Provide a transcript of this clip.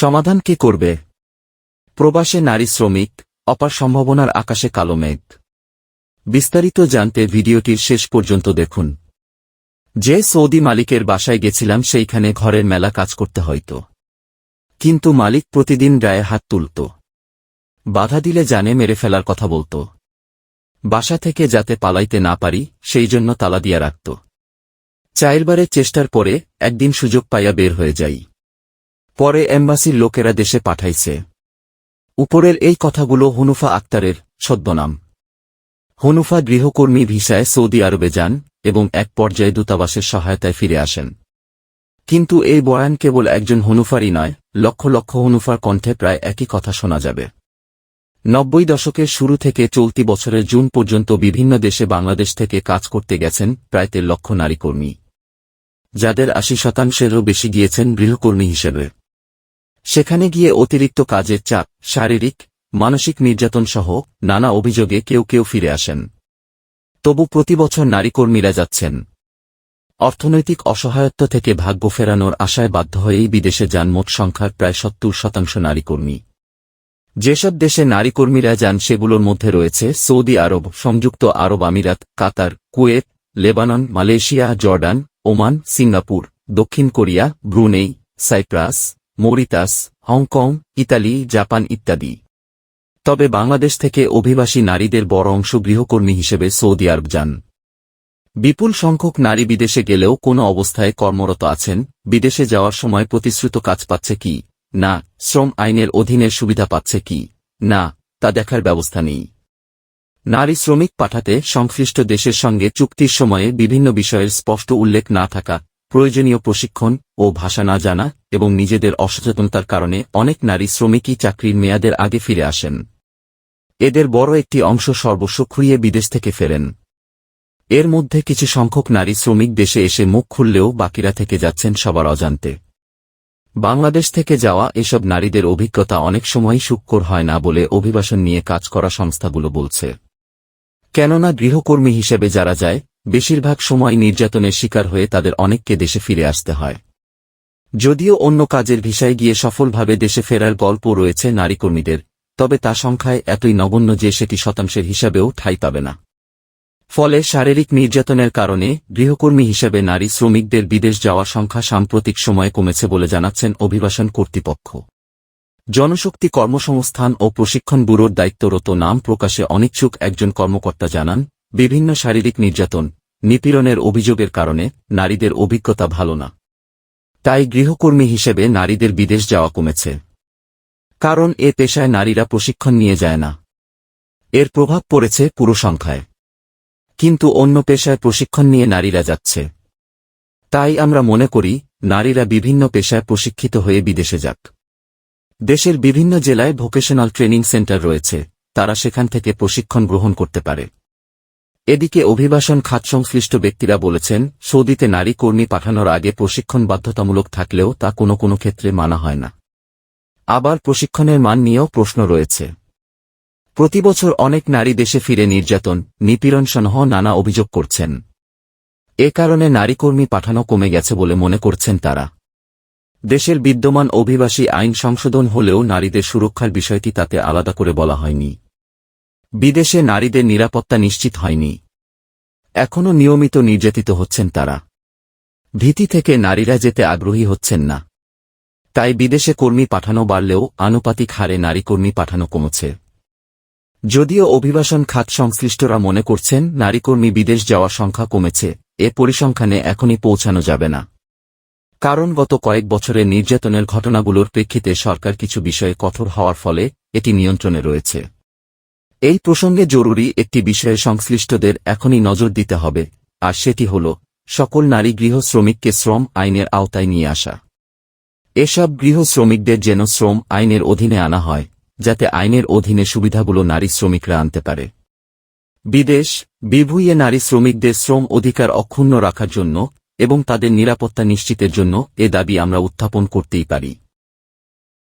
সমাধান কে করবে? প্রবাসে নারী শ্রমিক, অপার সম্ভাবনার আকাশে কালো মেঘ। বিস্তারিত জানতে ভিডিওটির শেষ পর্যন্ত দেখুন। যে সৌদি মালিকের বাসায় গেছিলাম সেইখানে ঘরের মেলা কাজ করতে হইতো, কিন্তু মালিক প্রতিদিন গায়ে হাত তুলত। বাধা দিলে জানে মেরে ফেলার কথা বলত। বাসা থেকে যাতে পালাইতে না পারি সেই জন্য তালা দিয়া রাখত। 4 বারের চেষ্টার পরে একদিন সুযোগ পাইয়া বের হয়ে যাই। পরে এম্বাসির লোকেরা দেশে পাঠাইছে। উপরের এই কথাগুলো হুনুফা আক্তারের ছদ্মনাম। হুনুফা গৃহকর্মী ভিসায় সৌদি আরবে যান এবং এক পর্যায়ে দূতাবাসের সহায়তায় ফিরে আসেন। কিন্তু এই বয়ান কেবল একজন হুনুফারই নয়, লক্ষ লক্ষ হুনুফার কণ্ঠে প্রায় একই কথা শোনা যাবে। 90 দশকের শুরু থেকে চলতি বছরের জুন পর্যন্ত বিভিন্ন দেশে বাংলাদেশ থেকে কাজ করতে গেছেন প্রায় 13 লক্ষ নারী কর্মী, যাদের 80%-এরও বেশি গিয়েছেন গৃহকর্মী হিসেবে। সেখানে গিয়ে অতিরিক্ত কাজের চাপ, শারীরিক, মানসিক নির্যাতন সহ নানা অভিযোগে কেউ কেউ ফিরে আসেন। তবু প্রতি বছর নারী কর্মীরা যাচ্ছেন। অর্থনৈতিক অসহায়ত্ব থেকে ভাগ্য ফেরানোর আশায় বাধ্য হয়েই বিদেশে যান মোট সংখ্যার প্রায় 70% নারী কর্মী। যেসব দেশে নারী কর্মীরা যান সেগুলোর মধ্যে রয়েছে সৌদি আরব, সংযুক্ত আরব আমিরাত, Qatar, Kuwait, Lebanon, Malaysia, Jordan, Oman, Singapore, দক্ষিণ Korea, Brunei, Cyprus, Mauritius, Hong Kong, Italy, Japan ইত্যাদি। তবে বাংলাদেশ থেকে অভিবাসী নারীদের বড় অংশ গৃহকর্মী হিসেবে সৌদি আরব যান। বিপুল সংখ্যক নারী বিদেশে গেলেও কোনো অবস্থায় কর্মরত আছেন। বিদেশে যাওয়ার সময় প্রতিশ্রুত কাজ পাচ্ছে কি না, শ্রম আইনের অধীনের সুবিধা পাচ্ছে কি না, তা দেখার ব্যবস্থা নেই। নারী শ্রমিক পাঠাতে সংশ্লিষ্ট দেশের সঙ্গে চুক্তির সময়ে বিভিন্ন বিষয়ের স্পষ্ট উল্লেখ না থাকা, প্রয়োজনীয় প্রশিক্ষণ ও ভাষা না জানা এবং নিজেদের অসচেতনতার কারণে অনেক নারী শ্রমিকই চাকরির মেয়াদের আগে ফিরে আসেন। এদের বড় একটি অংশ সর্বস্ব খুইয়ে বিদেশ থেকে ফেরেন। এর মধ্যে কিছু সংখ্যক নারী শ্রমিক দেশে এসে মুখ খুললেও বাকিরা থেকে যাচ্ছেন সবার অজান্তে। বাংলাদেশ থেকে যাওয়া এসব নারীদের অভিজ্ঞতা অনেক সময়ই সুখকর হয় না বলে অভিবাসন নিয়ে কাজ করা সংস্থাগুলো বলছে। কেননা গৃহকর্মী হিসেবে যারা যায়, বেশিরভাগ সময় নির্যাতনের শিকার হয়ে তাদের অনেককে দেশে ফিরে আসতে হয়। যদিও অন্য কাজের ভিসায় গিয়ে সফলভাবে দেশে ফেরার গল্প রয়েছে নারী কর্মীদের, তবে তা সংখ্যায় এতই নগণ্য যে সেটি শতাংশের হিসাবেও ঠাঁই পাবে না। ফলে শারীরিক নির্যাতনের কারণে গৃহকর্মী হিসেবে নারী শ্রমিকদের বিদেশ যাওয়ার সংখ্যা সাম্প্রতিক সময়ে কমেছে বলে জানাচ্ছেন অভিবাসন কর্তৃপক্ষ। জনশক্তি কর্মসংস্থান ও প্রশিক্ষণ ব্যুরোর দায়িত্বরত নাম প্রকাশে অনিচ্ছুক একজন কর্মকর্তা জানান, বিভিন্ন শারীরিক নির্যাতন, নিপীড়নের অভিযোগের কারণে নারীদের অভিজ্ঞতা ভালো না। তাই গৃহকর্মী হিসেবে নারীদের বিদেশ যাওয়া কমেছে। কারণ এ পেশায় নারীরা প্রশিক্ষণ নিয়ে যায় না। এর প্রভাব পড়েছে পুরো সংখ্যায়। কিন্তু অন্য পেশায় প্রশিক্ষণ নিয়ে নারীরা যাচ্ছে। তাই আমরা মনে করি নারীরা বিভিন্ন পেশায় প্রশিক্ষিত হয়ে বিদেশে যাক। দেশের বিভিন্ন জেলায় ভোকেশনাল ট্রেনিং সেন্টার রয়েছে, তারা সেখান থেকে প্রশিক্ষণ গ্রহণ করতে পারে। এদিকে অভিবাসন খাত সংশ্লিষ্ট ব্যক্তিরা বলেছেন, সৌদিতে নারী কর্মী পাঠানোর আগে প্রশিক্ষণ বাধ্যতামূলক থাকলেও তা কোনো কোনো ক্ষেত্রে মানা হয় না। আবার প্রশিক্ষণের মান নিয়েও প্রশ্ন রয়েছে। প্রতিবছর অনেক নারী দেশে ফিরে নির্যাতন, নিপীড়নসহ নানা অভিযোগ করছেন। এ কারণে নারী কর্মী পাঠানো কমে গেছে বলে মনে করছেন তারা। দেশের বিদ্যমান অভিবাসী আইন সংশোধন হলেও নারীদের সুরক্ষার বিষয়টি তাতে আলাদা করে বলা হয়নি। বিদেশে নারীদের নিরাপত্তা নিশ্চিত হয়নি। এখনও নিয়মিত নির্যাতিত হচ্ছেন তারা। ভীতি থেকে নারীরা যেতে আগ্রহী হচ্ছেন না। তাই বিদেশে কর্মী পাঠানো বাড়লেও আনুপাতিক হারে নারী কর্মী পাঠানো কমছে। যদিও অভিবাসন খাত সংশ্লিষ্টরা মনে করছেন নারী কর্মী বিদেশ যাওয়ার সংখ্যা কমেছে, এ পরিসংখ্যানে এখনই পৌঁছানো যাবে না। কারণ গত কয়েক বছরের নির্যাতনের ঘটনাগুলোর প্রেক্ষিতে সরকার কিছু বিষয়ে কঠোর হওয়ার ফলে এটি নিয়ন্ত্রণে রয়েছে। এই প্রসঙ্গে জরুরি একটি বিষয়ে সংশ্লিষ্টদের এখনই নজর দিতে হবে, আর সেটি হল সকল নারী গৃহ শ্রমিককে শ্রম আইনের আওতায় নিয়ে আসা। এসব গৃহ শ্রমিকদের যেন শ্রম আইনের অধীনে আনা হয়, যাতে আইনের অধীনে সুবিধাগুলো নারী শ্রমিকরা আনতে পারে। বিদেশ বিভুঁইয়ে নারী শ্রমিকদের শ্রম অধিকার অক্ষুণ্ণ রাখার জন্য এবং তাদের নিরাপত্তা নিশ্চিতের জন্য এ দাবি আমরা উত্থাপন করতেই পারি।